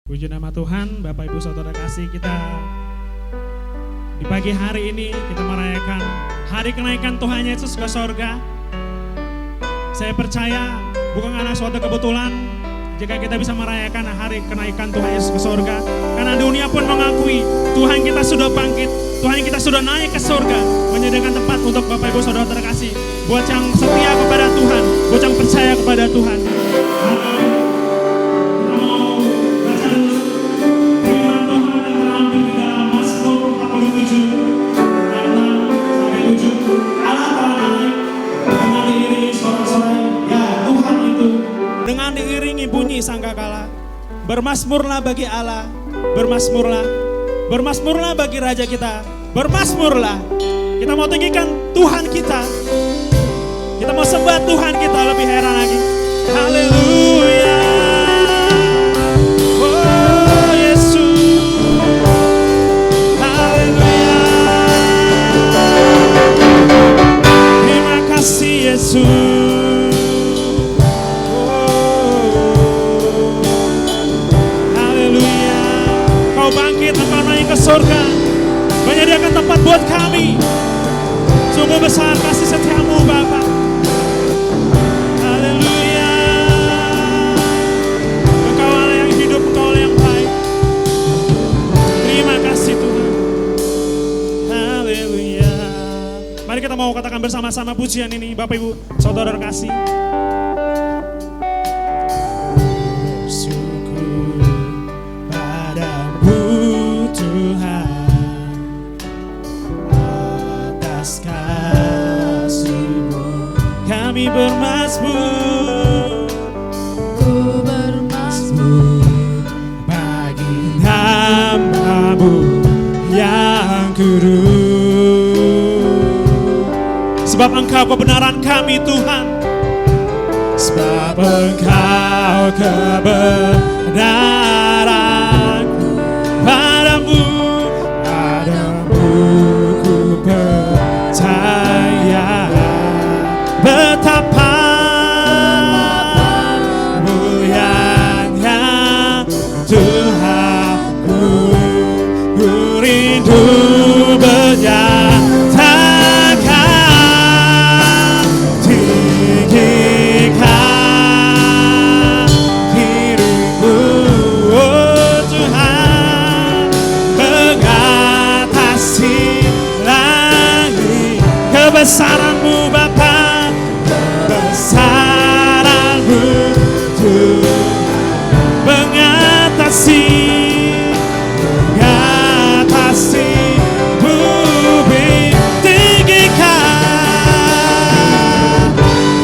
Puji nama Tuhan, Bapak Ibu Saudara kasih, kita di pagi hari ini kita merayakan hari kenaikan Tuhan Yesus ke sorga. Saya percaya bukan karena suatu kebetulan jika kita bisa merayakan hari kenaikan Tuhan Yesus ke sorga. Karena dunia pun mengakui Tuhan kita sudah bangkit, Tuhan kita sudah naik ke sorga, menyediakan tempat untuk Bapak Ibu Saudara terkasih. Buat yang setia kepada Tuhan, buat yang percaya kepada Tuhan. Dengan diiringi bunyi sangkakala, bermasmurlah bagi Allah, bermasmurlah, bermasmurlah bagi Raja kita, bermasmurlah. Kita mau tinggikan Tuhan kita, kita mau sembah Tuhan kita lebih heran lagi. Haleluya, oh Yesus, haleluya. Terima kasih Yesus. Engkau naik ke surga, menyediakan tempat buat kami. Sungguh besar kasih setiamu Bapa. Haleluya. Engkau Allah yang hidup, Engkau Allah yang baik. Terima kasih Tuhan. Haleluya. Mari kita mau katakan bersama-sama pujian ini, Bapak Ibu Saudara kasih. Kami bermasmur, ku bermasmur bagi nama-Mu yang kudus. Sebab Engkau kebenaran kami Tuhan, sebab Engkau kebenaranku, padamu, padamu ku percaya. Betapa mulianya Tuhanku, ku rindu menyatakan, tinggikan dirimu, oh Tuhan, mengatasi langit. Kebesaran-Mu Bapa, kebesaran-Mu Tuhan, mengatasi bumi. Tinggikan,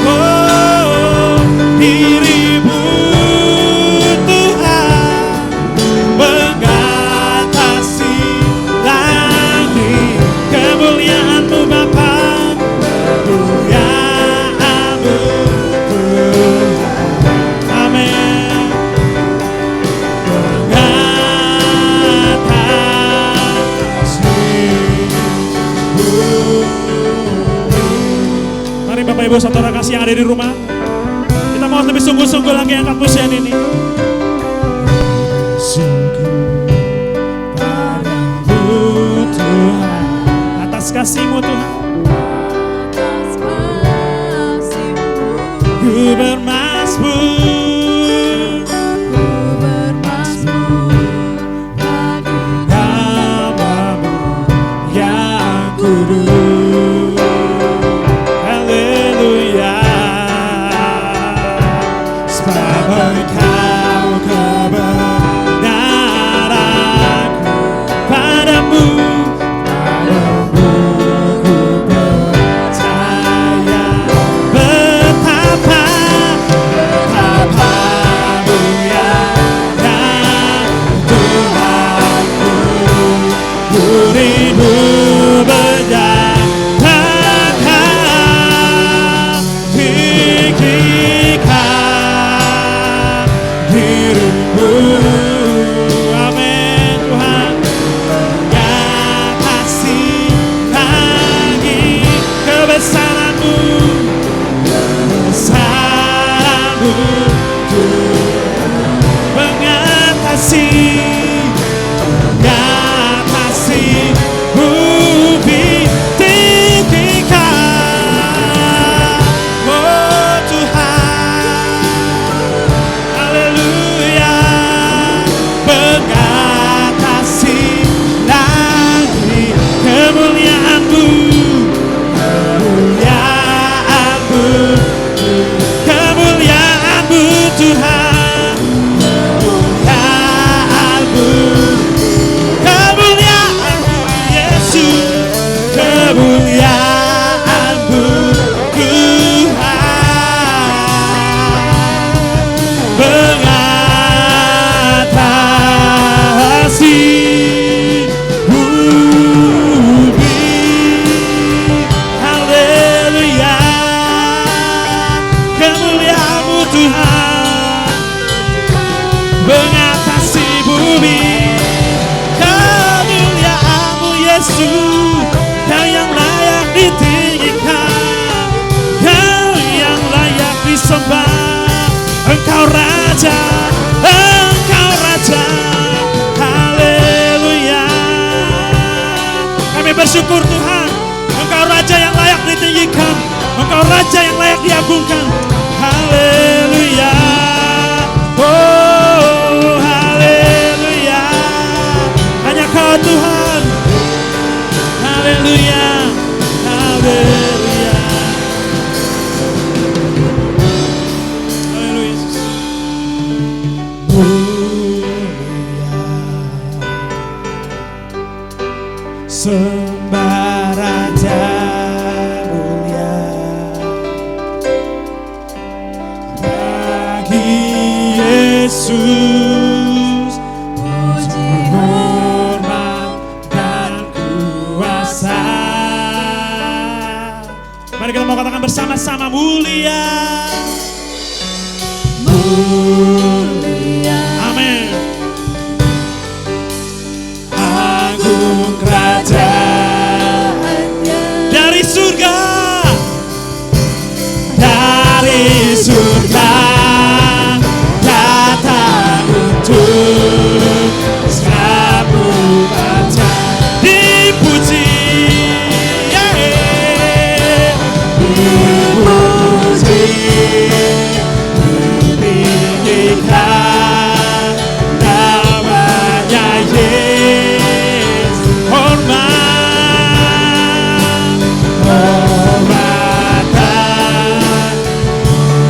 oh diri-Mu Tuhan, mengatasi langit. Kemuliaan-Mu Bapa, kemuliaan-Mu Tuhan. Amin. Mari Bapak Ibu Saudara kasih yang ada di rumah, kita mau lebih sungguh-sungguh lagi angkat pujian ini. Sungguh padamu Tuhan, atas kasih-Mu Tuhan, ku bermasmur, bagi nama-Mu yang kudus. Haleluya. Sebab Engkau kebenaranku, padamu, padamu ku percaya. Betapa Tuhan mengatasi bumi. Kemuliaan-Mu Yesus, Kau yang layak ditinggikan, Kau yang layak disembah. Engkau Raja, Engkau Raja. Haleluya. Kami bersyukur Tuhan, Engkau Raja yang layak ditinggikan, Engkau Raja yang layak diagungkan. Haleluya. Oh, haleluya. Hanya Kau Tuhan. Haleluya. Haleluya. Haleluya. Sembah Raja mulia, bagi Yesus puji, hormat dan kuasa. Mari kita mau katakan bersama-sama, mulia, mulia. Amin. Agung kerajaannya dari surga, dari surga datang untuk serabu baca. Dipuji, dipuji, ditinggikan namanya Yesus. Hormat, hormatan,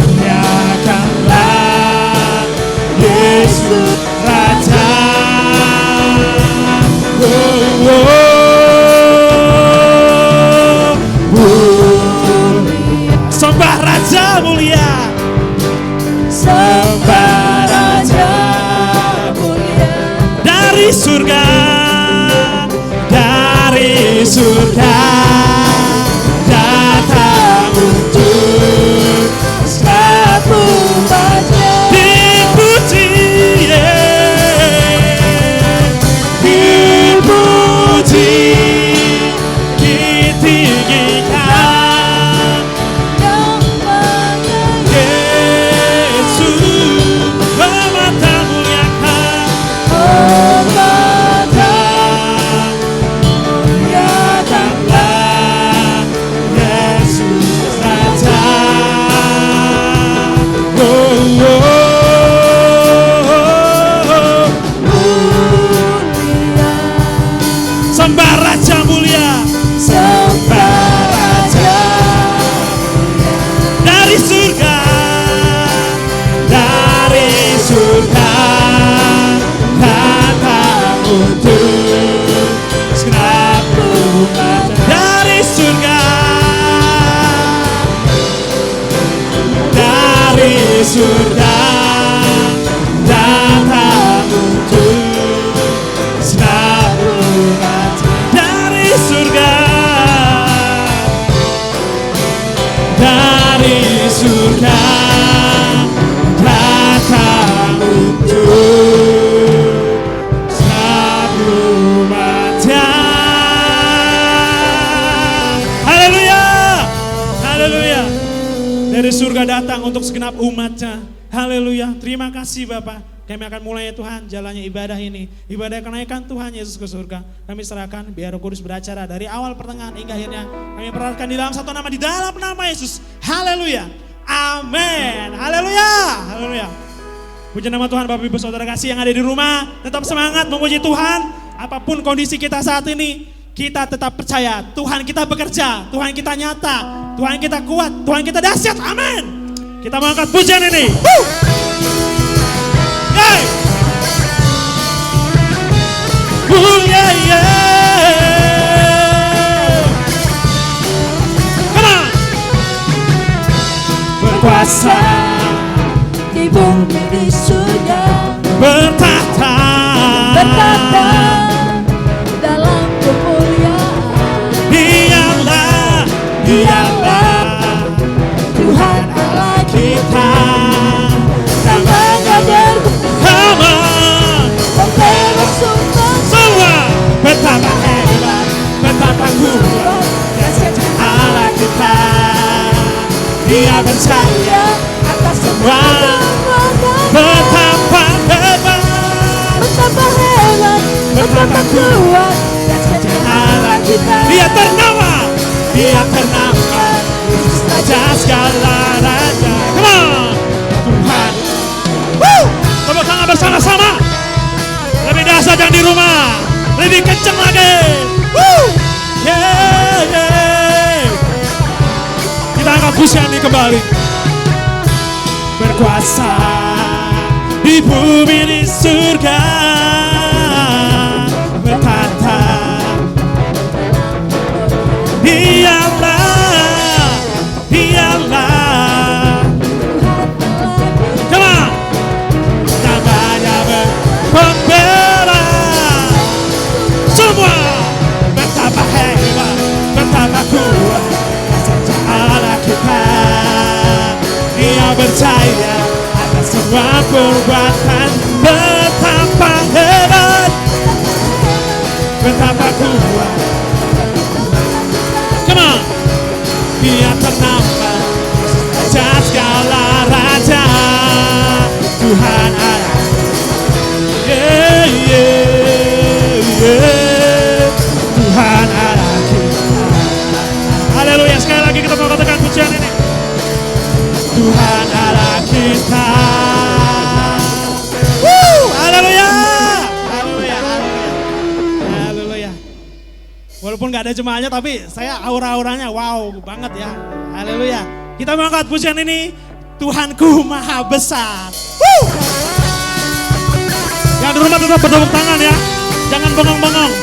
muliakanlah Yesus Raja. Oh, oh, mulia. Sembah Raja mulia, sembah Raja mulia. Dari surga, dari surga datang untuk serabu baca. Dipuji, dipuji, ditinggikan namanya Yesus. Hormatan, muliakan, hormatan, muliakanlah Yesus Raja. Oh, oh, oh, mulia. Sembah Raja mulia, sembah Raja mulia. Dari surga, dari surga datang untuk serabu baca. Dari surga, dari surga datang untuk serabu baca. Dari surga, dari surga datang untuk serabu baca. Haleluya, haleluya. Dari surga datang untuk segenap umat-Nya. Haleluya. Terima kasih Bapak. Kami akan mulai Tuhan jalannya ibadah ini. Ibadah kenaikan Tuhan Yesus ke surga. Kami serahkan biar Roh Kudus beracara dari awal pertengahan hingga akhirnya. Kami perhatikan di dalam satu nama, di dalam nama Yesus. Haleluya. Amin. Haleluya. Haleluya. Puji nama Tuhan. Bapak Ibu Saudara kasih yang ada di rumah, tetap semangat memuji Tuhan. Apapun kondisi kita saat ini, kita tetap percaya Tuhan kita bekerja, Tuhan kita nyata, Tuhan kita kuat, Tuhan kita dahsyat. Amin. Kita mengangkat pujian ini. Hey. Yeah, yeah. Come on. Berkuasa di bumi di surga, bertahta dalam kemuliaan. Dialah Tuhan Allah kita. Dia percaya atas semua kekuatan. betapa hebat, Betapa hebat, betapa kuat kasih Allah kita. Dia ternama Yesus Raja segala raja. Come on, Tuhan. Tepuk tangan bersama-sama. Lebih dahsyat yang di rumah, lebih kenceng lagi. Yeah. Kita angkat pujian ini kembali. Berkuasa di bumi di surga, bertata. Dialah. Come on. Namanya pembela. Semua betapa hebat, betapa kuat kasih Allah kita. Dia percaya atas semua perbuatan. Betapa hebat, betapa kuat. Come on. Dia ternama Raja segala raja, Tuhan Allah. Tuhan Allah kita. Haleluya, sekali lagi kita mau katakan pujian ini. Tuhan Allah kita. Haleluya. Haleluya. Haleluya. Walaupun gak ada jemaahnya, tapi saya aura-auranya wow banget ya. Haleluya. Kita mau angkat pujian ini. Tuhanku maha besar. Yang di rumah tetap bertepuk tangan ya. Jangan bengong-bengong.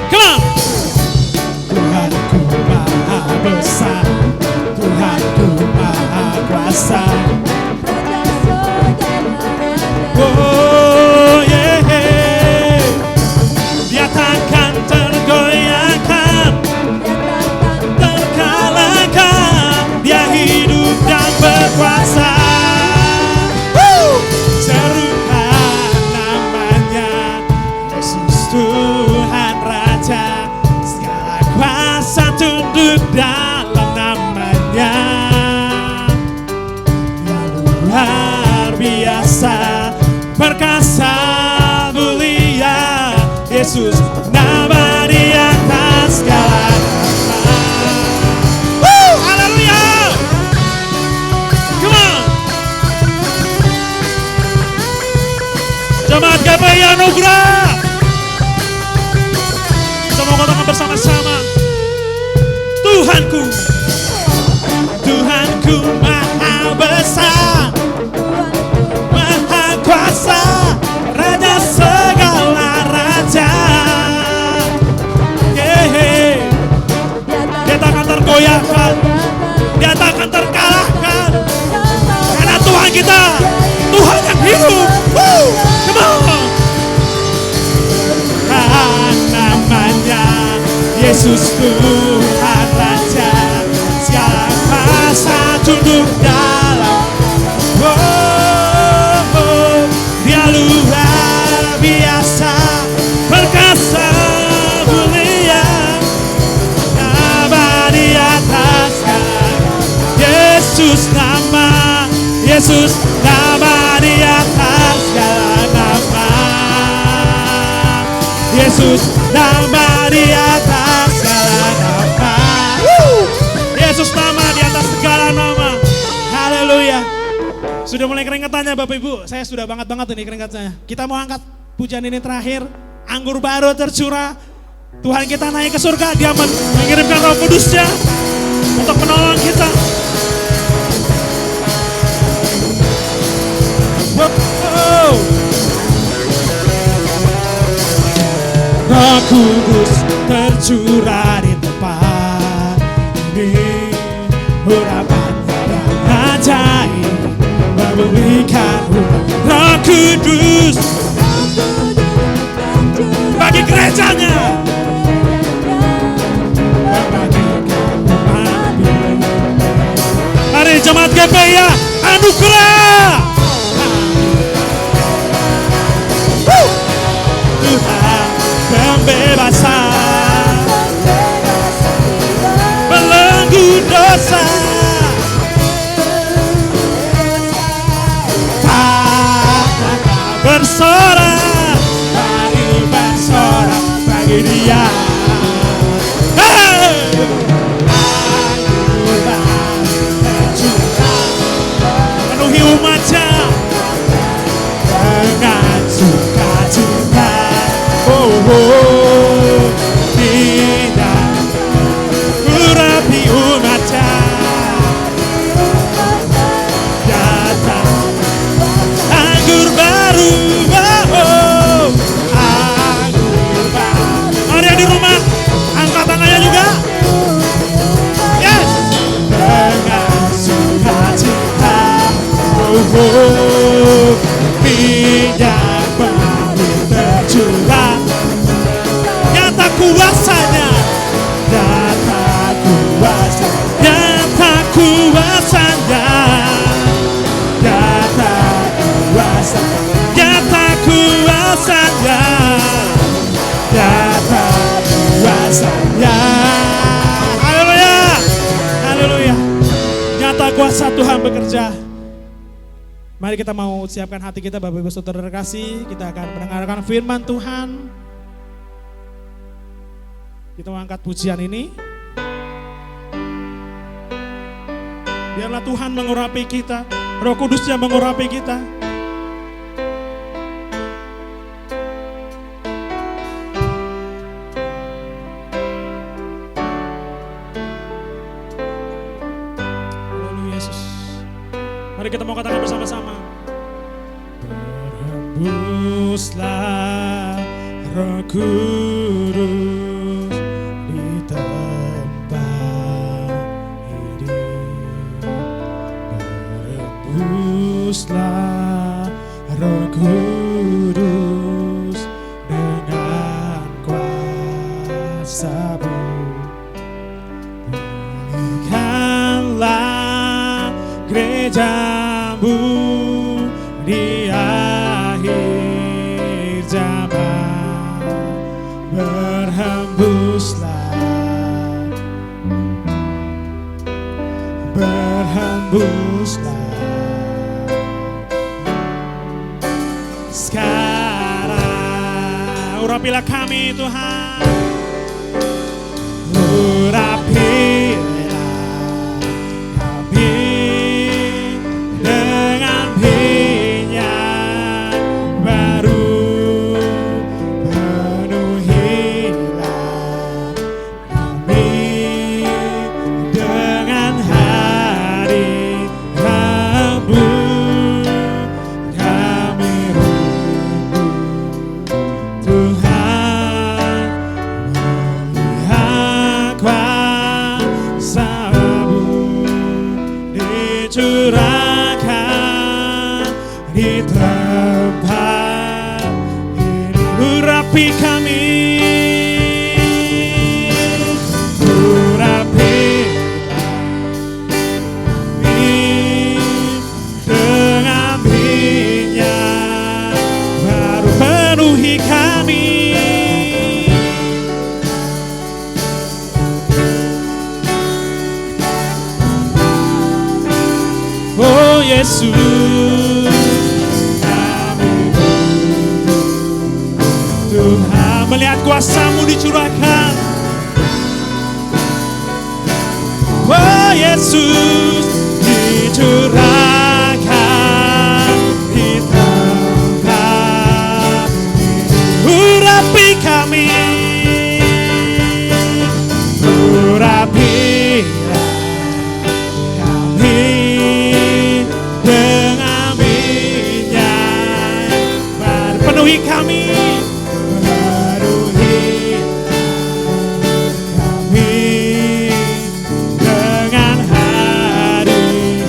Come on. Tuhanku maha besar. Tuhanku maha kuasa. Oh yeah. Dia takkan tergoyahkan, terkalahkan. Dia hidup dan berkuasa. Serukan namanya Yesus Tuhan Raja. Segala kuasa tunduk dalam namanya. Dia luar biasa, perkasa, mulia. Yesus nama di atas segala nama. Haleluya. Come on. Jemaat GPI Anugerah. Kita mau katakan bersama-sama. Tuhanku, Tuhanku maha besar, maha kuasa, Raja segala raja. Dia takkan tergoyahkan, dia takkan terkalahkan. Karena Tuhan kita, Tuhan yang hidup. Come on. Namanya Yesus Tuhan Raja. Segala kuasa tunduk dalam. Dia luar biasa, perkasa, mulia. Nama di atas Yesus nama, Yesus nama di atas segala nama. Yesus nama di atas segala nama. Yesus nama di atas segala nama. Haleluya. Sudah mulai keringetannya Bapak Ibu, saya sudah banget ini keringetnya. Kita mau angkat pujian ini terakhir. Anggur baru tercurah. Tuhan kita naik ke surga, dia mengirimkan Roh Kudusnya untuk menolong kita. Roh Kudus tercurah di tempat ini. Urapannya yang ajaib memberikan Roh Kudus bagi gerejanya. Mari jemaat GPI Anugerah. Tuhan kebebasan, belenggu dosa. Bersorak, mari bersorak bagi Dia. Penuhi umatnya dengan sukacita. Tidak urapi umatnya. Datang anggur baru. Anggur baru. Mari yang di rumah angkat tangannya juga. Yes. Dengan sukacita. Minyak baru tercurah. Nyata kuasanya. Nyata kuasa. Nyata kuasanya. Nyata kuasa. Nyata kuasanya. Nyata kuasanya. Haleluya. Haleluya. Nyata kuasa Tuhan bekerja. Mari kita mau siapkan hati kita, Bapak Ibu Saudara terkasih. Kita akan mendengarkan firman Tuhan. Kita mau angkat pujian ini. Biarlah Tuhan mengurapi kita, Roh Kudus yang mengurapi kita. Haleluya Yesus. Mari kita mau katakan bersama-sama. Berhembuslah Roh Kudus di tempat ini. Berhembuslah Roh Kudus dengan kuasa-Mu. Pulihkanlah gereja-Mu di akhir zaman. Berhembuslah, berhembuslah sekarang. Urapilah kami Tuhan, urapilah kami dengan minyak baru. Penuhilah kami dengan hari Rabu. Kami rindu Tuhan melihat kuasa-Mu dicurahkan di tempat ini. Urapi kami, urapilah kami dengan minyak baru. Penuhi kami. Oh Yesus, kami butuh Tuhan melihat kuasa-Mu dicurahkan. Oh Yesus, dicurahkan di tempat ini. Urapi kami, urapilah kami dengan minyak baru. Penuhi kami, penuhi kami dengan hari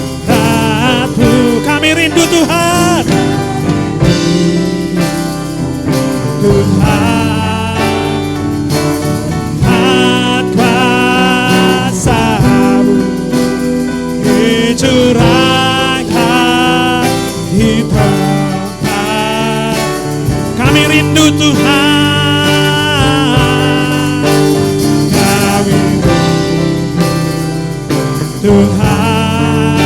Tuhan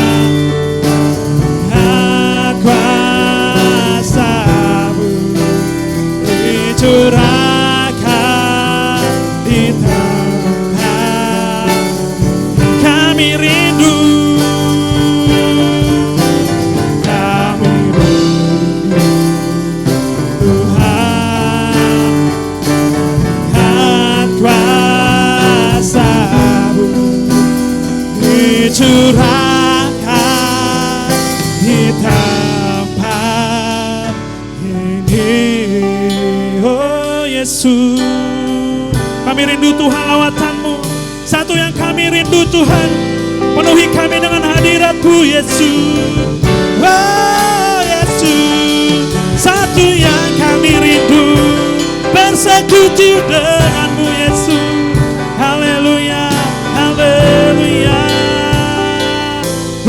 kuasa-Mu dicurahkan di tempat kami rindu. Curahkan di tempat ini, oh Yesus. Kami rindu Tuhan lawatan-Mu. Satu yang kami rindu Tuhan, penuhi kami dengan hadirat-Mu Yesus. Oh Yesus, satu yang kami rindu, bersekutu dengan-Mu Yesus. Haleluya, haleluya.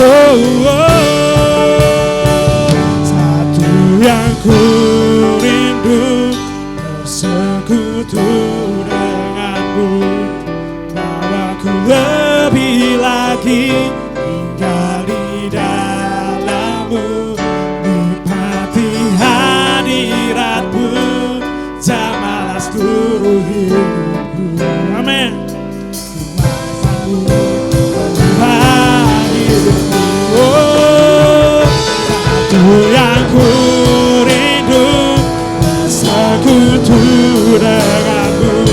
Oh, satu yang ku rindu, bersekutu dengan-Mu, bawaku lebih lagi tinggal di dalam-Mu, nikmati hadirat-Mu, jamalah seluruh hidupku. Amin. Satu yang ku rindu, bersekutu dengan-Mu,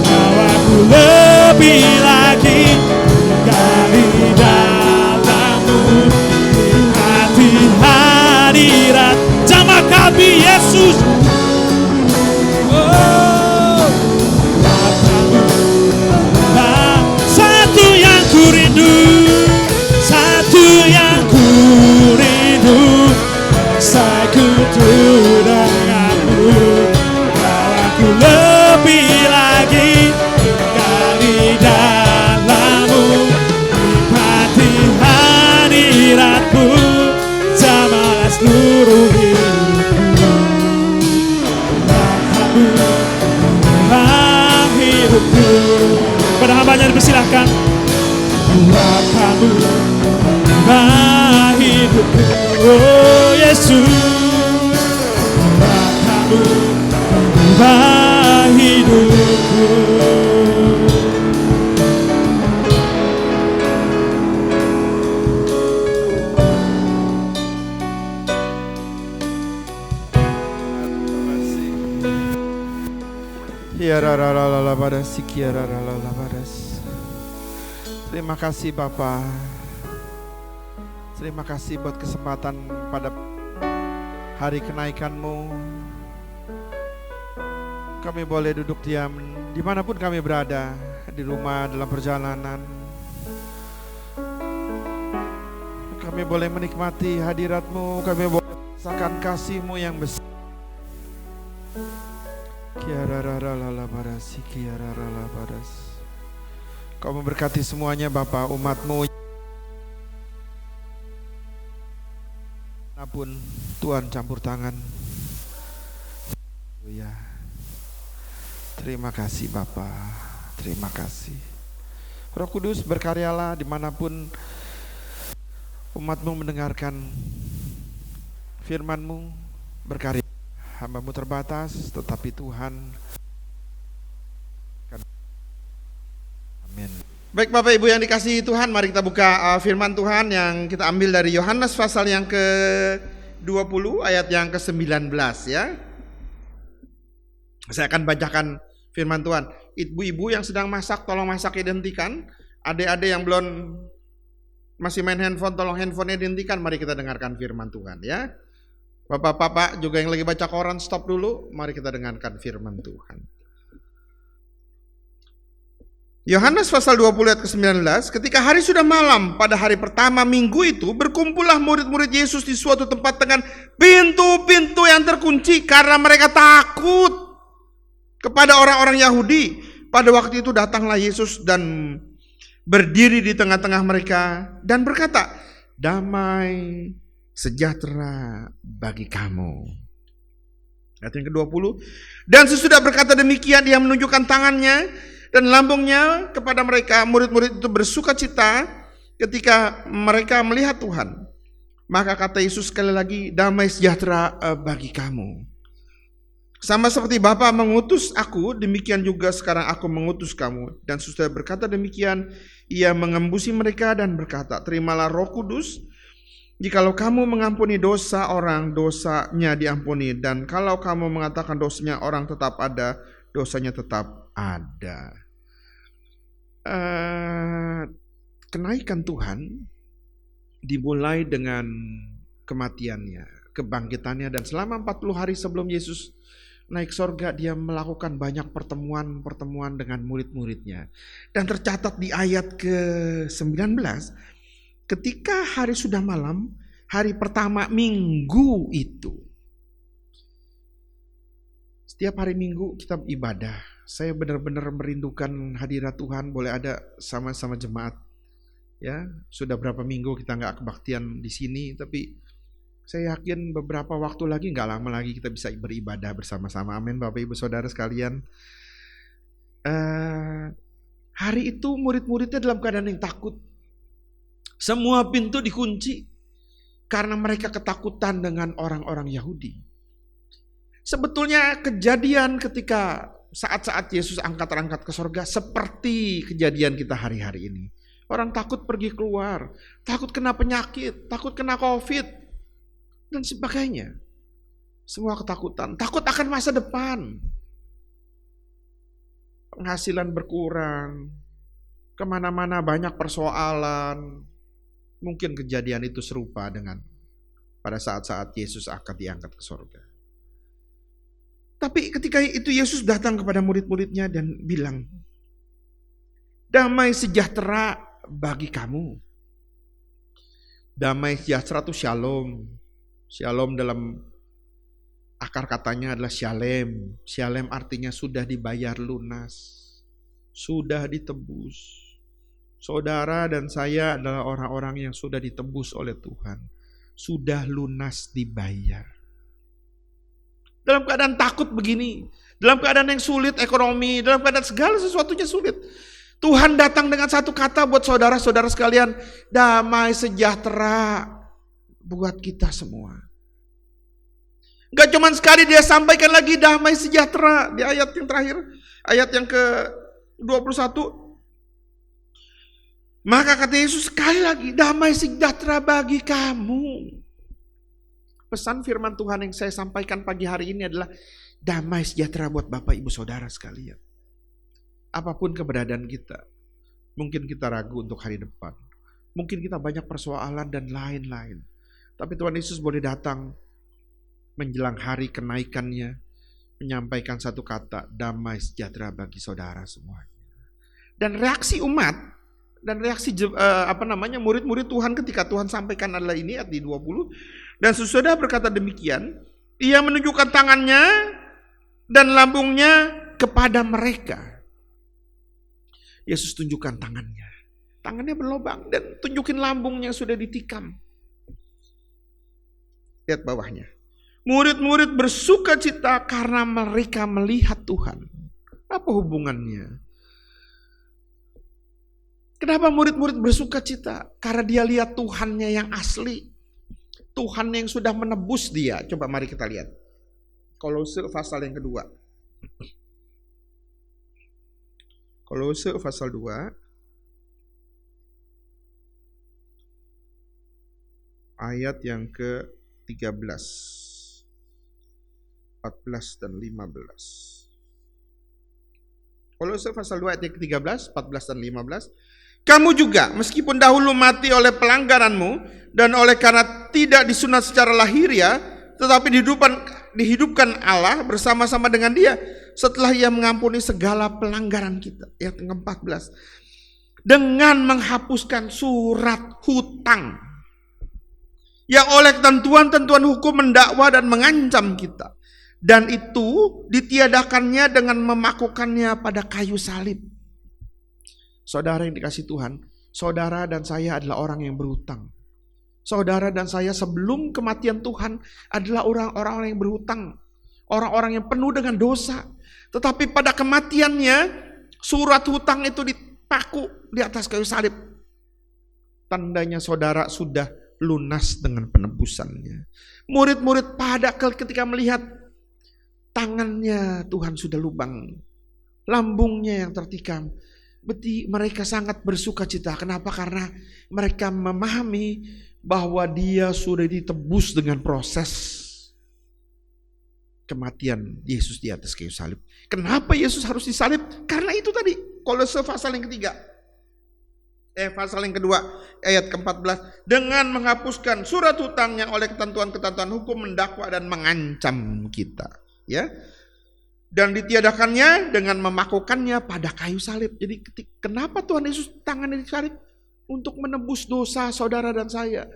bawaku lebih lagi tinggal di dalam-Mu, nikmati hadirat jamaah kami Yesus. Satu yang ku rindu, satu yang ku rindu, bersekutu dengan-Mu, bawaku lebih lagi tinggal di dalam-Mu, nikmati hadirat-Mu, jamalah seluruh hidupku. Rahmat-Mu dalam hidupku. Pada hambanya dipersilahkan. Rahmat-Mu dalam hidupku, oh Yesus. Rahmat-Mu dalam hidupku. Terima kasih Bapa. Terima kasih buat kesempatan pada hari kenaikan-Mu. Kami boleh duduk diam dimanapun kami berada, di rumah, dalam perjalanan. Kami boleh menikmati hadirat-Mu, kami boleh merasakan kasih-Mu yang besar. Kau memberkati semuanya Bapa, umat-Mu pun Tuhan campur tangan. Ya. Terima kasih Bapa, terima kasih. Roh Kudus berkaryalah dimanapun umat-Mu mendengarkan firman-Mu, berkarya. Hamba-Mu terbatas, tetapi Tuhan. Amin. Baik Bapak Ibu yang dikasihi Tuhan, mari kita buka firman Tuhan yang kita ambil dari Yohanes pasal yang ke-20 ayat yang ke-19 ya. Saya akan bacakan firman Tuhan. Ibu-ibu yang sedang masak, tolong masak dihentikan. Adik-adik yang belum masih main handphone, tolong handphonenya dihentikan. Mari kita dengarkan firman Tuhan ya. Bapak-bapak juga yang lagi baca koran, stop dulu. Mari kita dengarkan firman Tuhan. Yohanes pasal 20 ayat ke-19, ketika hari sudah malam pada hari pertama minggu itu, berkumpullah murid-murid Yesus di suatu tempat dengan pintu-pintu yang terkunci karena mereka takut kepada orang-orang Yahudi. Pada waktu itu datanglah Yesus dan berdiri di tengah-tengah mereka dan berkata, damai sejahtera bagi kamu. Ayat yang ke-20, dan sesudah berkata demikian, dia menunjukkan tangannya dan lambungnya kepada mereka. Murid-murid itu bersuka cita ketika mereka melihat Tuhan, maka kata Yesus sekali lagi, damai sejahtera bagi kamu. Sama seperti Bapa mengutus aku, demikian juga sekarang aku mengutus kamu. Dan sesudah berkata demikian, ia mengembusi mereka dan berkata, terimalah Roh Kudus. Jikalau kamu mengampuni dosa orang, dosanya diampuni. Dan kalau kamu mengatakan dosanya orang tetap ada, dosanya tetap ada. Kenaikan Tuhan dimulai dengan kematiannya, kebangkitannya, dan selama 40 hari sebelum Yesus naik sorga, dia melakukan banyak pertemuan dengan murid-muridnya. Dan tercatat di ayat ke-19, ketika hari sudah malam, hari pertama minggu itu. Setiap hari Minggu kita ibadah. Saya benar-benar merindukan hadirat Tuhan. Boleh ada sama-sama jemaat. Ya, sudah berapa minggu kita nggak kebaktian di sini, tapi saya yakin beberapa waktu lagi, nggak lama lagi kita bisa beribadah bersama-sama. Amin, Bapak Ibu Saudara sekalian. Hari itu murid-muridnya dalam keadaan yang takut. Semua pintu dikunci karena mereka ketakutan dengan orang-orang Yahudi. Sebetulnya kejadian ketika saat-saat Yesus angkat ke sorga seperti kejadian kita hari-hari ini. Orang takut pergi keluar, takut kena penyakit, takut kena COVID, dan sebagainya. Semua ketakutan, takut akan masa depan. Penghasilan berkurang, kemana-mana banyak persoalan. Mungkin kejadian itu serupa dengan pada saat-saat Yesus akan diangkat ke sorga. Tapi ketika itu Yesus datang kepada murid-muridnya dan bilang, damai sejahtera bagi kamu. Damai sejahtera itu shalom. Shalom dalam akar katanya adalah shalem. Shalem artinya sudah dibayar lunas, sudah ditebus. Saudara dan saya adalah orang-orang yang sudah ditebus oleh Tuhan, sudah lunas dibayar. Dalam keadaan takut begini, dalam keadaan yang sulit ekonomi, dalam keadaan segala sesuatunya sulit, Tuhan datang dengan satu kata buat saudara-saudara sekalian, damai sejahtera buat kita semua. Gak cuma sekali dia sampaikan lagi damai sejahtera di ayat yang terakhir, ayat yang ke-21. Maka kata Yesus sekali lagi, damai sejahtera bagi kamu. Pesan firman Tuhan yang saya sampaikan pagi hari ini adalah damai sejahtera buat Bapak Ibu Saudara sekalian. Apapun keberadaan kita, mungkin kita ragu untuk hari depan, mungkin kita banyak persoalan dan lain-lain. Tapi Tuhan Yesus boleh datang menjelang hari kenaikannya, menyampaikan satu kata, damai sejahtera bagi saudara semuanya. Dan reaksi umat, dan reaksi murid-murid Tuhan ketika Tuhan sampaikan adalah ini, ayat di 20. Dan sesudah berkata demikian, ia menunjukkan tangannya dan lambungnya kepada mereka. Yesus tunjukkan tangannya. Tangannya berlobang dan tunjukin lambungnya sudah ditikam. Lihat bawahnya. Murid-murid bersuka cita karena mereka melihat Tuhan. Apa hubungannya? Kenapa murid-murid bersuka cita? Karena dia lihat Tuhannya yang asli. Tuhan yang sudah menebus dia. Coba mari kita lihat. Kolose pasal yang kedua. Kolose pasal 2. Ayat yang ke-13. 14 dan 15. Kolose pasal 2 ayat yang ke-13, 14 dan 15. Kamu juga meskipun dahulu mati oleh pelanggaranmu dan oleh karena tidak disunat secara lahiriah, tetapi dihidupkan Allah bersama-sama dengan dia setelah ia mengampuni segala pelanggaran kita. Ayat ke-14. Dengan menghapuskan surat hutang yang oleh ketentuan-tentuan hukum mendakwa dan mengancam kita. Dan itu ditiadakannya dengan memakukannya pada kayu salib. Saudara yang dikasih Tuhan, saudara dan saya adalah orang yang berhutang. Saudara dan saya sebelum kematian Tuhan adalah orang-orang yang berhutang. Orang-orang yang penuh dengan dosa. Tetapi pada kematiannya, surat hutang itu dipaku di atas kayu salib. Tandanya saudara sudah lunas dengan penebusannya. Murid-murid pada ketika melihat tangannya Tuhan sudah lubang, lambungnya yang tertikam, mereka sangat bersuka cita. Kenapa? Karena mereka memahami bahwa dia sudah ditebus dengan proses kematian Yesus di atas kayu salib. Kenapa Yesus harus disalib? Karena itu tadi, Kolose pasal yang ketiga. Pasal yang kedua ayat ke-14, dengan menghapuskan surat hutangnya oleh ketentuan-ketentuan hukum, mendakwa dan mengancam kita, ya. Dan ditiadakannya dengan memakukannya pada kayu salib. Jadi kenapa Tuhan Yesus tangannya disalib? Untuk menebus dosa saudara dan saya.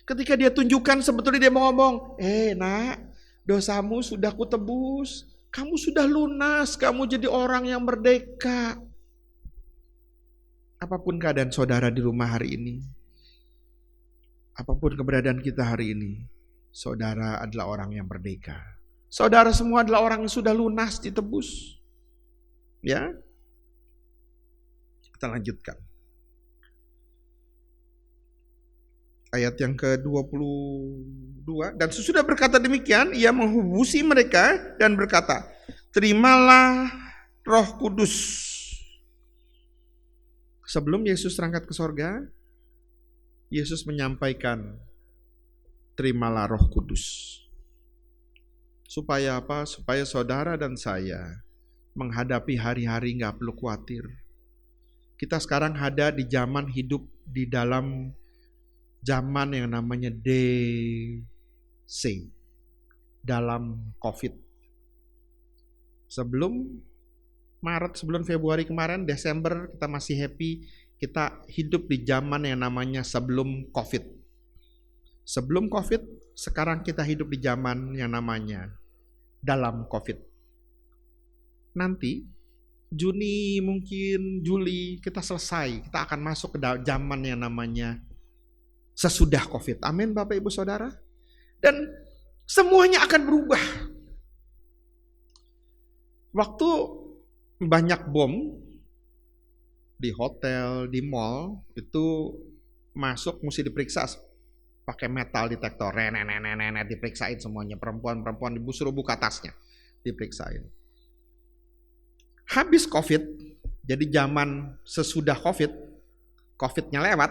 Ketika dia tunjukkan, sebetulnya dia mau ngomong, nak, dosamu sudah kutebus, kamu sudah lunas, kamu jadi orang yang merdeka. Apapun keadaan saudara di rumah hari ini, apapun keberadaan kita hari ini, saudara adalah orang yang merdeka. Saudara semua adalah orang yang sudah lunas, ditebus. Ya, kita lanjutkan. Ayat yang ke-22, dan sesudah berkata demikian, ia menghubusi mereka dan berkata, terimalah Roh Kudus. Sebelum Yesus terangkat ke sorga, Yesus menyampaikan, terimalah Roh Kudus. Supaya apa? Supaya saudara dan saya menghadapi hari-hari gak perlu khawatir. Kita sekarang ada di zaman hidup di dalam zaman yang namanya DC, dalam COVID. Sebelum Maret, sebelum Februari kemarin, Desember kita masih happy, kita hidup di zaman yang namanya sebelum COVID. Sebelum COVID, sekarang kita hidup di zaman yang namanya dalam COVID. Nanti, Juni mungkin Juli kita selesai, kita akan masuk ke zaman yang namanya sesudah COVID. Amin Bapak Ibu Saudara. Dan semuanya akan berubah. Waktu banyak bom di hotel, di mall, itu masuk mesti diperiksa pakai metal detektor, diperiksain semuanya, perempuan disuruh buka tasnya, diperiksain. Habis COVID, jadi zaman sesudah COVID-nya lewat,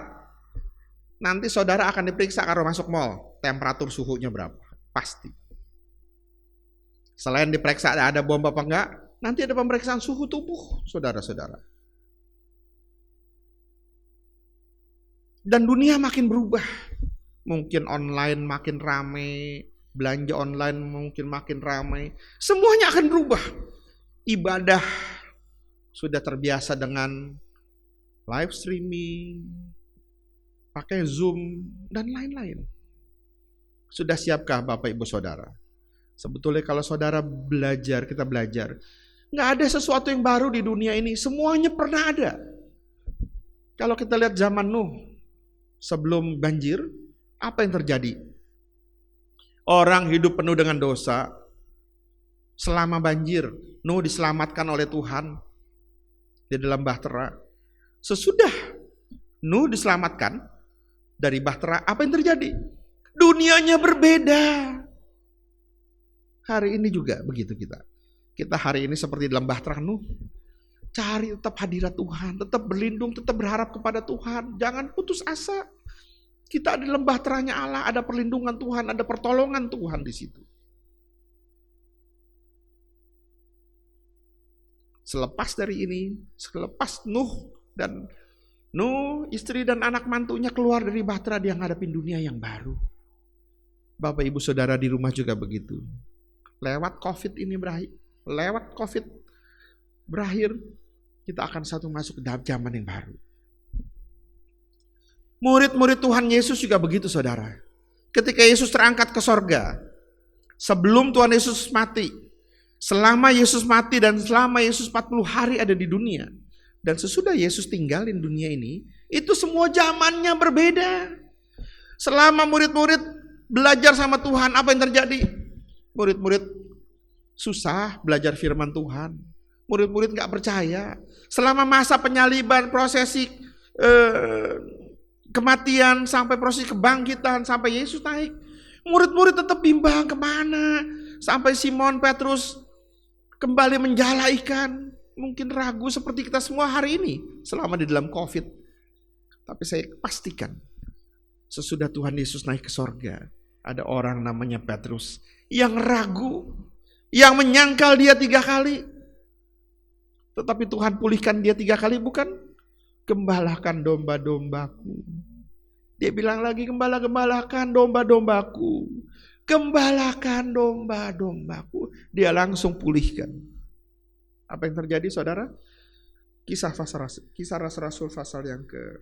nanti saudara akan diperiksa kalau masuk mall, temperatur suhunya berapa, pasti. Selain diperiksa ada bom apa enggak, nanti ada pemeriksaan suhu tubuh, saudara-saudara. Dan dunia makin berubah. Mungkin online makin ramai, belanja online mungkin makin ramai. Semuanya akan berubah. Ibadah sudah terbiasa dengan live streaming, pakai Zoom, dan lain-lain. Sudah siapkah Bapak Ibu Saudara? Sebetulnya kalau saudara belajar, kita belajar, nggak ada sesuatu yang baru di dunia ini, semuanya pernah ada. Kalau kita lihat zaman Nuh, sebelum banjir, apa yang terjadi? Orang hidup penuh dengan dosa. Selama banjir, Nuh diselamatkan oleh Tuhan di dalam bahtera. Sesudah Nuh diselamatkan dari bahtera, apa yang terjadi? Dunianya berbeda. Hari ini juga begitu kita. Kita hari ini seperti dalam bahtera Nuh. Cari tetap hadirat Tuhan, tetap berlindung, tetap berharap kepada Tuhan. Jangan putus asa. Kita ada dalam bahteranya Allah, ada perlindungan Tuhan, ada pertolongan Tuhan di situ. Selepas dari ini, selepas Nuh, istri dan anak mantunya keluar dari bahtera, dia ngadepin dunia yang baru. Bapak Ibu Saudara di rumah juga begitu. Lewat COVID ini berakhir, kita akan masuk ke dalam zaman yang baru. Murid-murid Tuhan Yesus juga begitu saudara. Ketika Yesus terangkat ke sorga, sebelum Tuhan Yesus mati, selama Yesus mati dan selama Yesus 40 hari ada di dunia, dan sesudah Yesus tinggalin dunia ini, itu semua zamannya berbeda. Selama murid-murid belajar sama Tuhan, apa yang terjadi? Murid-murid susah belajar firman Tuhan. Murid-murid gak percaya. Selama masa penyaliban, prosesi kematian, sampai proses kebangkitan, sampai Yesus naik. Murid-murid tetap bimbang kemana. Sampai Simon Petrus kembali menjala ikan. Mungkin ragu seperti kita semua hari ini selama di dalam COVID. Tapi saya pastikan sesudah Tuhan Yesus naik ke sorga, ada orang namanya Petrus yang ragu, yang menyangkal dia 3 kali. Tetapi Tuhan pulihkan dia 3 kali, bukan? Gembalakan domba-dombaku. Dia bilang lagi, gembalakan domba-dombaku. Gembalakan domba-dombaku. Dia langsung pulihkan. Apa yang terjadi, saudara? Kisah Rasul pasal yang ke-2.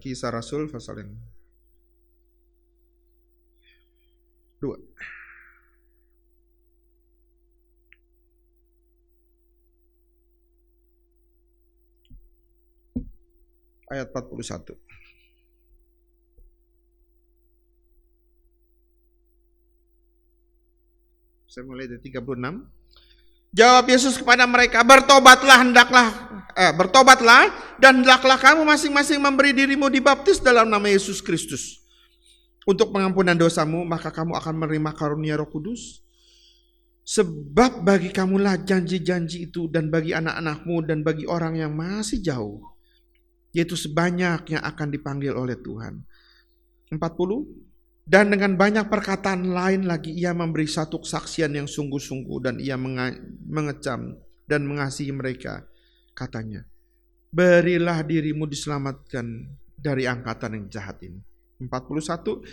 Kisah Rasul pasal yang 2. Ayat 41. Saya mulai dari 36. Jawab Yesus kepada mereka, bertobatlah dan hendaklah kamu masing-masing memberi dirimu dibaptis dalam nama Yesus Kristus untuk pengampunan dosamu, maka kamu akan menerima karunia Roh Kudus. Sebab bagi kamulah janji-janji itu, dan bagi anak-anakmu, dan bagi orang yang masih jauh, yaitu sebanyak yang akan dipanggil oleh Tuhan. 40. Dan dengan banyak perkataan lain lagi ia memberi satu kesaksian yang sungguh-sungguh, dan ia mengecam dan mengasihi mereka. Katanya, berilah dirimu diselamatkan dari angkatan yang jahat ini. 41.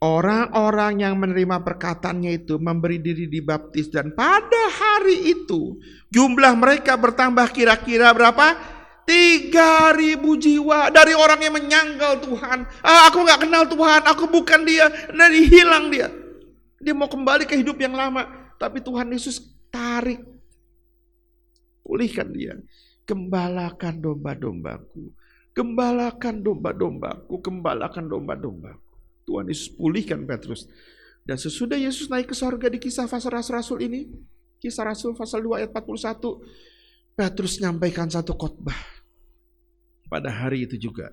Orang-orang yang menerima perkataannya itu memberi diri dibaptis, dan pada hari itu jumlah mereka bertambah kira-kira berapa? 3.000 jiwa. Dari orang yang menyangkal Tuhan. Aku gak kenal Tuhan, aku bukan dia. Dari hilang dia. Dia mau kembali ke hidup yang lama. Tapi Tuhan Yesus tarik. Pulihkan dia. Gembalakan domba-dombaku. Gembalakan domba-dombaku. Gembalakan domba-dombaku. Tuhan Yesus pulihkan Petrus. Dan sesudah Yesus naik ke sorga di kisah pasal Rasul ini. Kisah Rasul pasal 2 ayat 41. Petrus menyampaikan satu khotbah. Pada hari itu juga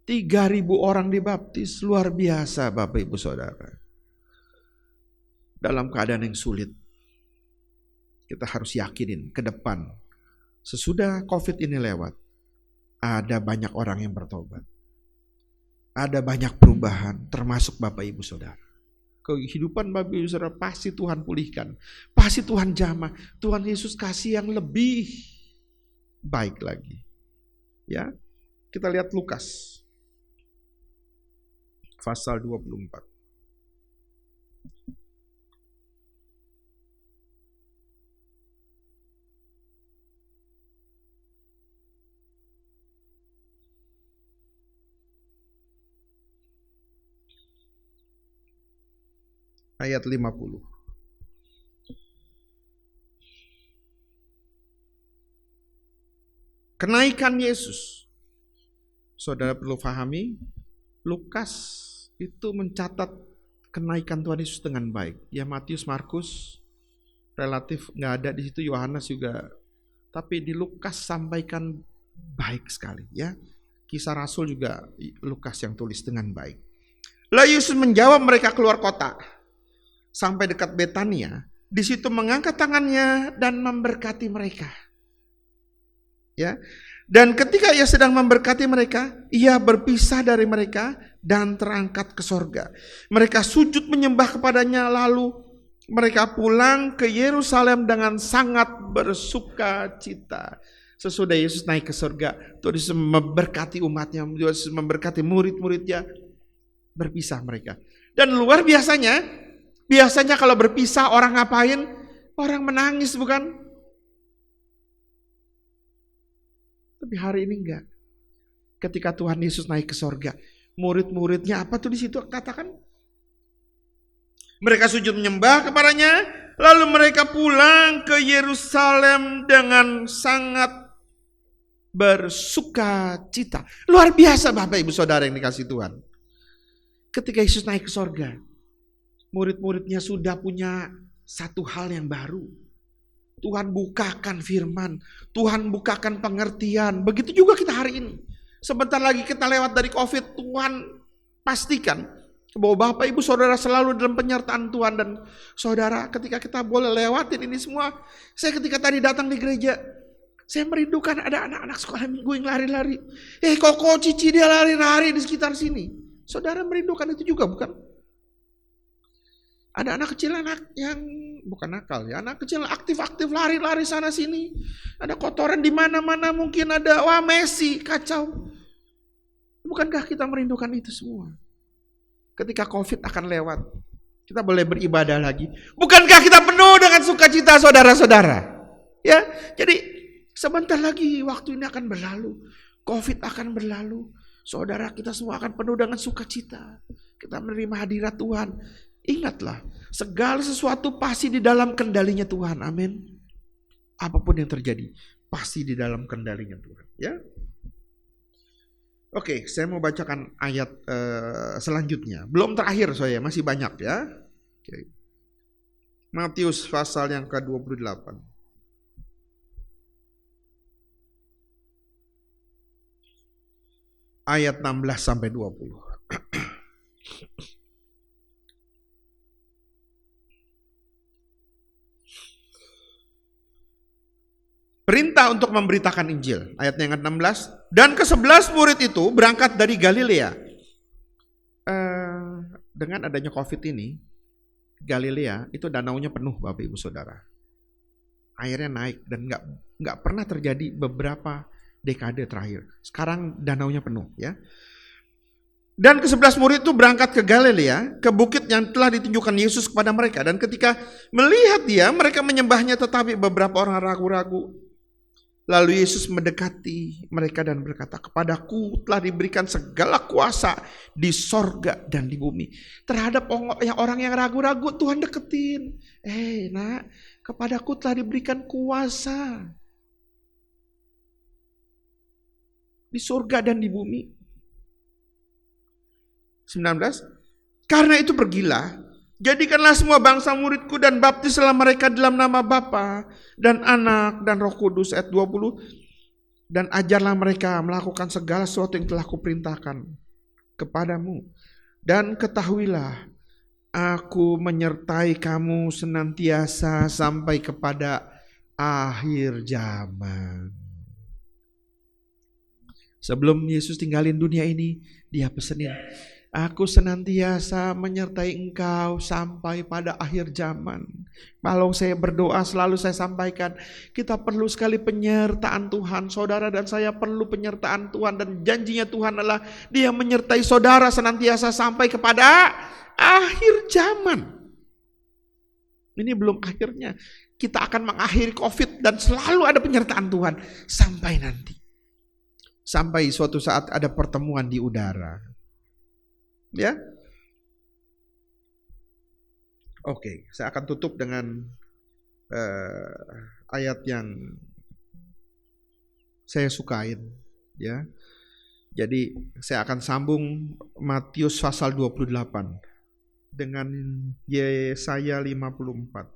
3.000 orang dibaptis. Luar biasa Bapak Ibu Saudara. Dalam keadaan yang sulit, kita harus yakinin ke depan, sesudah COVID ini lewat, ada banyak orang yang bertobat. Ada banyak perubahan, termasuk Bapak Ibu Saudara. Kehidupan Bapak Ibu Saudara pasti Tuhan pulihkan. Pasti Tuhan jamah. Tuhan Yesus kasih yang lebih baik lagi. Ya, kita lihat Lukas pasal 24. Ayat 50. Kenaikan Yesus. Saudara perlu pahami, Lukas itu mencatat kenaikan Tuhan Yesus dengan baik. Ya, Matius, Markus relatif nggak ada di situ, Yohanes juga. Tapi di Lukas sampaikan baik sekali. Ya, Kisah Rasul juga Lukas yang tulis dengan baik. Lalu Yesus menjawab mereka keluar kota. Sampai dekat Betania, di situ mengangkat tangannya dan memberkati mereka. Ya, dan ketika ia sedang memberkati mereka, ia berpisah dari mereka dan terangkat ke sorga. Mereka sujud menyembah kepadanya, lalu mereka pulang ke Yerusalem dengan sangat bersuka cita. Sesudah Yesus naik ke sorga, Tuhan Yesus memberkati umatnya, Yesus memberkati murid-muridnya, berpisah mereka. Dan luar biasanya kalau berpisah orang ngapain? Orang menangis, bukan? Tapi hari ini enggak. Ketika Tuhan Yesus naik ke sorga, murid-muridnya apa tuh di situ katakan? Mereka sujud menyembah kepadanya, lalu mereka pulang ke Yerusalem dengan sangat bersuka cita. Luar biasa Bapak Ibu Saudara yang dikasih Tuhan. Ketika Yesus naik ke sorga, murid-muridnya sudah punya satu hal yang baru. Tuhan bukakan firman, Tuhan bukakan pengertian. Begitu juga kita hari ini. Sebentar lagi kita lewat dari COVID, Tuhan pastikan bahwa Bapak Ibu Saudara selalu dalam penyertaan Tuhan. Dan saudara, ketika kita boleh lewatin ini semua, saya ketika tadi datang di gereja, saya merindukan ada anak-anak sekolah minggu yang lari-lari. Koko Cici dia lari-lari di sekitar sini. Saudara merindukan itu juga, bukan? Ada anak kecil yang bukan nakal ya, anak kecil aktif-aktif lari-lari sana sini. Ada kotoran di mana-mana, mungkin ada Messi kacau. Bukankah kita merindukan itu semua? Ketika COVID akan lewat, kita boleh beribadah lagi. Bukankah kita penuh dengan sukacita, saudara-saudara? Ya, jadi sebentar lagi waktu ini akan berlalu, COVID akan berlalu. Saudara, kita semua akan penuh dengan sukacita. Kita menerima hadirat Tuhan. Ingatlah, segala sesuatu pasti di dalam kendalinya Tuhan. Amin. Apapun yang terjadi, pasti di dalam kendalinya Tuhan. Ya. Oke, saya mau bacakan ayat selanjutnya. Belum terakhir saya, masih banyak ya. Oke. Matius pasal yang ke-28. Ayat 16 sampai 20. Perintah untuk memberitakan Injil. Ayatnya yang ke-16. Dan ke-11 murid itu berangkat dari Galilea. Dengan adanya COVID ini, Galilea itu danaunya penuh Bapak Ibu Saudara. Airnya naik dan nggak pernah terjadi beberapa dekade terakhir. Sekarang danaunya penuh ya. Dan ke-11 murid itu berangkat ke Galilea, ke bukit yang telah ditunjukkan Yesus kepada mereka. Dan ketika melihat dia, mereka menyembahnya, tetapi beberapa orang ragu-ragu. Lalu Yesus mendekati mereka dan berkata, kepadaku telah diberikan segala kuasa di sorga dan di bumi. Terhadap orang yang ragu-ragu Tuhan deketin. Nak, kepadaku telah diberikan kuasa di surga dan di bumi. 19. Karena itu pergilah, jadikanlah semua bangsa muridku dan baptislah mereka dalam nama Bapa dan Anak dan Roh Kudus. Ayat 20. Dan ajarlah mereka melakukan segala sesuatu yang telah kuperintahkan kepadamu. Dan ketahuilah, aku menyertai kamu senantiasa sampai kepada akhir zaman. Sebelum Yesus tinggalin dunia ini, dia pesenin, aku senantiasa menyertai engkau sampai pada akhir zaman. Kalau saya berdoa selalu saya sampaikan, kita perlu sekali penyertaan Tuhan. Saudara dan saya perlu penyertaan Tuhan. Dan janjinya Tuhan adalah dia menyertai saudara senantiasa sampai kepada akhir zaman. Ini belum akhirnya. Kita akan mengakhiri COVID dan selalu ada penyertaan Tuhan sampai nanti. Sampai suatu saat ada pertemuan di udara. Ya. Oke, saya akan tutup dengan ayat yang saya sukain, ya. Jadi saya akan sambung Matius pasal 28 dengan Yesaya 54.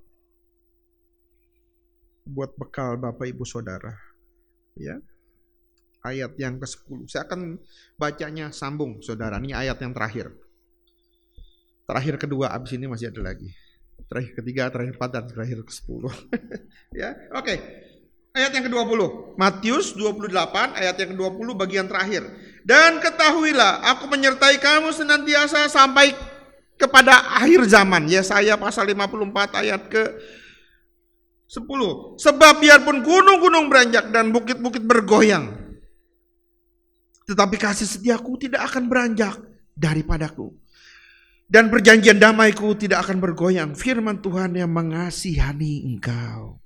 Buat bekal Bapak Ibu Saudara, ya. Ayat yang ke-10. Saya akan bacanya sambung, saudara. Ini ayat yang terakhir. Terakhir kedua, abis ini masih ada lagi. Terakhir ketiga, terakhir 4, dan terakhir ke-10. Ya, oke. Ayat yang ke-20. Matius 28, ayat yang ke-20, bagian terakhir. Dan ketahuilah, aku menyertai kamu senantiasa sampai kepada akhir zaman. Yesaya pasal 54, ayat ke-10. Sebab biarpun gunung-gunung beranjak dan bukit-bukit bergoyang, tetapi kasih setiaku tidak akan beranjak daripadaku. Dan perjanjian damaiku tidak akan bergoyang. Firman Tuhan yang mengasihani engkau.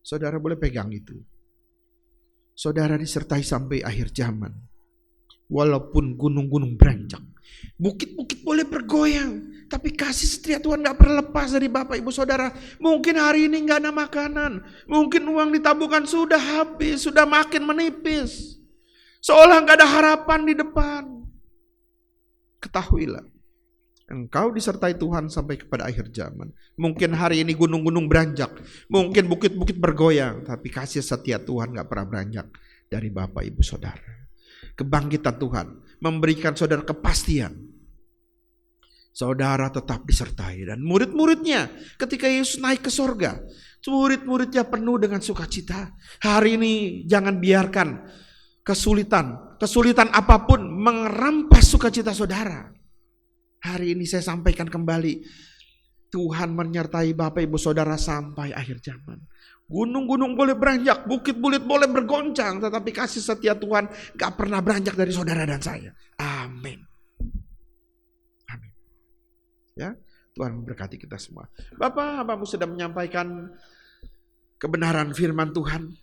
Saudara boleh pegang itu. Saudara disertai sampai akhir zaman. Walaupun gunung-gunung beranjak, bukit-bukit boleh bergoyang, tapi kasih setia Tuhan gak pernah lepas dari Bapak Ibu Saudara. Mungkin hari ini gak ada makanan, mungkin uang di tabungan sudah habis, sudah makin menipis, seolah gak ada harapan di depan. Ketahuilah, Engkau disertai Tuhan sampai kepada akhir zaman. Mungkin hari ini gunung-gunung beranjak, mungkin bukit-bukit bergoyang, tapi kasih setia Tuhan gak pernah beranjak dari Bapak Ibu Saudara. Kebangkitan Tuhan memberikan saudara kepastian. Saudara tetap disertai. Dan murid-muridnya ketika Yesus naik ke sorga, murid-muridnya penuh dengan sukacita. Hari ini jangan biarkan kesulitan apapun merampas sukacita saudara. Hari ini saya sampaikan kembali, Tuhan menyertai Bapak Ibu Saudara sampai akhir zaman. Gunung-gunung boleh beranjak, bukit-bukit boleh bergoncang, tetapi kasih setia Tuhan gak pernah beranjak dari saudara dan saya. Amin. Amin. Ya, Tuhan memberkati kita semua. Bapak, hambamu sedang menyampaikan kebenaran firman Tuhan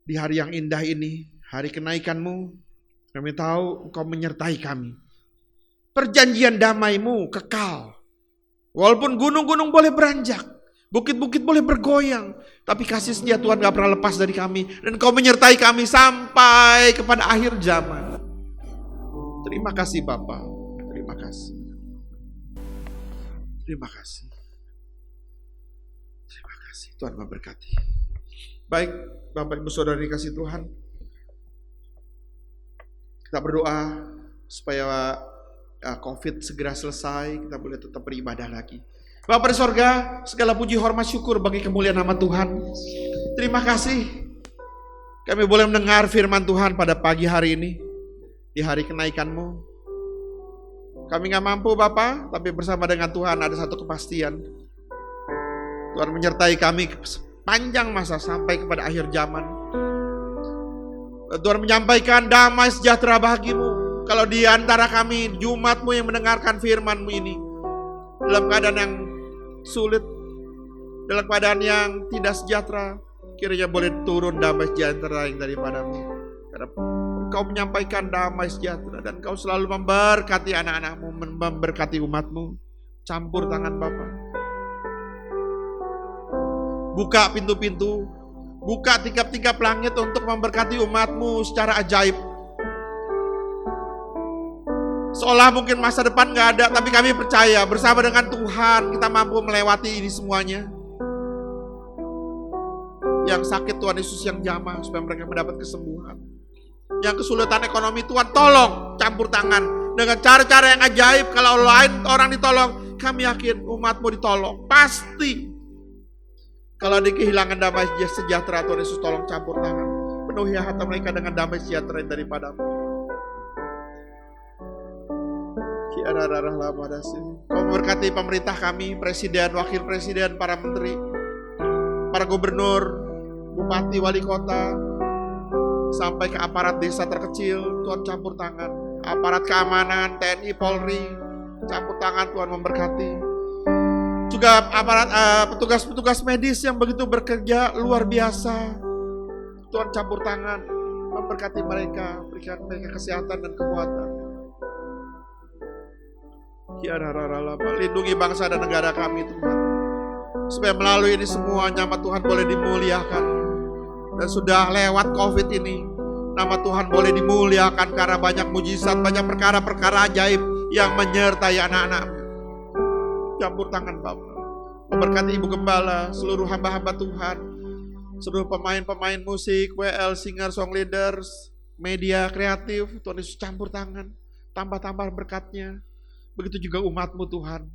di hari yang indah ini, hari kenaikanmu. Kami tahu Engkau menyertai kami. Perjanjian damai-Mu kekal. Walaupun gunung-gunung boleh beranjak, bukit-bukit boleh bergoyang, tapi kasih setia Tuhan gak pernah lepas dari kami. Dan Kau menyertai kami sampai kepada akhir zaman. Terima kasih Bapa. Terima kasih. Terima kasih. Terima kasih. Tuhan memberkati. Baik, Bapak Ibu Saudara dikasih Tuhan, kita berdoa supaya COVID segera selesai, kita boleh tetap beribadah lagi. Bapa di sorga, segala puji hormat syukur bagi kemuliaan nama Tuhan. Terima kasih kami boleh mendengar firman Tuhan pada pagi hari ini, di hari kenaikan-Mu. Kami gak mampu Bapa, tapi bersama dengan Tuhan ada satu kepastian. Tuhan menyertai kami panjang masa sampai kepada akhir zaman. Tuhan menyampaikan damai sejahtera bagimu. Kalau di antara kami, Jumat-Mu yang mendengarkan firman-Mu ini, dalam keadaan yang sulit, dalam keadaan yang tidak sejahtera, kiranya boleh turun damai sejahtera yang daripada-Mu. Karena Engkau menyampaikan damai sejahtera, dan Engkau selalu memberkati anak-anak-Mu, memberkati umat-Mu. Campur tangan Bapa. Buka pintu-pintu, buka tingkap-tingkap langit untuk memberkati umat-Mu secara ajaib. Seolah mungkin masa depan gak ada, tapi kami percaya bersama dengan Tuhan kita mampu melewati ini semuanya. Yang sakit Tuhan Yesus yang jamah supaya mereka mendapat kesembuhan. Yang kesulitan ekonomi Tuhan tolong, campur tangan dengan cara-cara yang ajaib. Kalau lain orang ditolong, kami yakin umat-Mu ditolong. Pasti. Kalau ada kehilangan damai sejahtera, Tuhan Yesus tolong campur tangan. Penuhi hati mereka dengan damai sejahtera daripada-Mu. Kau memberkati pemerintah kami, presiden, wakil presiden, para menteri, para gubernur, bupati, wali kota, sampai ke aparat desa terkecil. Tuhan campur tangan. Aparat keamanan, TNI, Polri, campur tangan. Tuhan memberkati. Juga aparat petugas-petugas medis yang begitu bekerja luar biasa. Tuhan campur tangan, memberkati mereka, berikan mereka kesehatan dan kekuatan. Lindungi bangsa dan negara kami Tuhan, supaya melalui ini semua nama Tuhan boleh dimuliakan. Dan sudah lewat COVID ini, nama Tuhan boleh dimuliakan karena banyak mujizat, banyak perkara-perkara ajaib yang menyertai anak-anak. Campur tangan Bapak. Memberkati Ibu Gembala, seluruh hamba-hamba Tuhan, seluruh pemain-pemain musik, WL, singer, song leaders, media kreatif. Tuhan Yesus campur tangan, tambah-tambah berkatnya. Begitu juga umat-Mu Tuhan.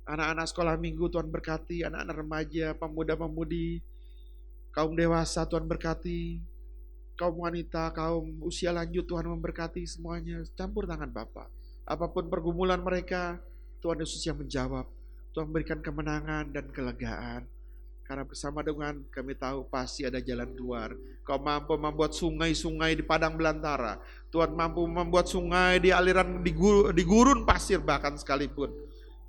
Anak-anak sekolah minggu Tuhan berkati, anak-anak remaja, pemuda-pemudi, kaum dewasa Tuhan berkati, kaum wanita, kaum usia lanjut Tuhan memberkati semuanya. Campur tangan Bapa. Apapun pergumulan mereka, Tuhan Yesus yang menjawab. Tuhan berikan kemenangan dan kelegaan. Karena bersama dengan kami tahu pasti ada jalan keluar. Kau mampu membuat sungai-sungai di padang belantara. Tuhan mampu membuat sungai di aliran di gurun pasir bahkan sekalipun.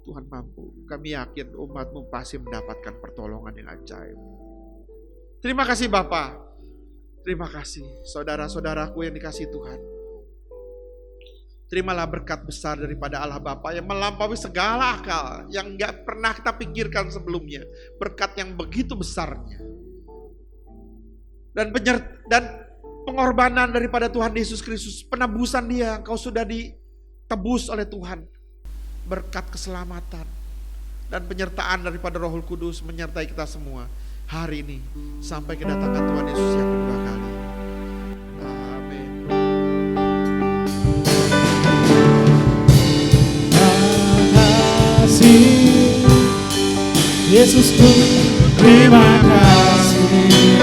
Tuhan mampu. Kami yakin umat-Mu pasti mendapatkan pertolongan yang ajaib. Terima kasih Bapa. Terima kasih saudara-saudaraku yang dikasihi Tuhan. Terimalah berkat besar daripada Allah Bapa yang melampaui segala akal, yang gak pernah kita pikirkan sebelumnya. Berkat yang begitu besarnya. Dan pengorbanan daripada Tuhan Yesus Kristus, penebusan Dia, Engkau sudah ditebus oleh Tuhan. berkat keselamatan dan penyertaan daripada Roh Kudus menyertai kita semua hari ini sampai kedatangan Tuhan Yesus yang kedua kali. Amin. Yesusku, terima kasih.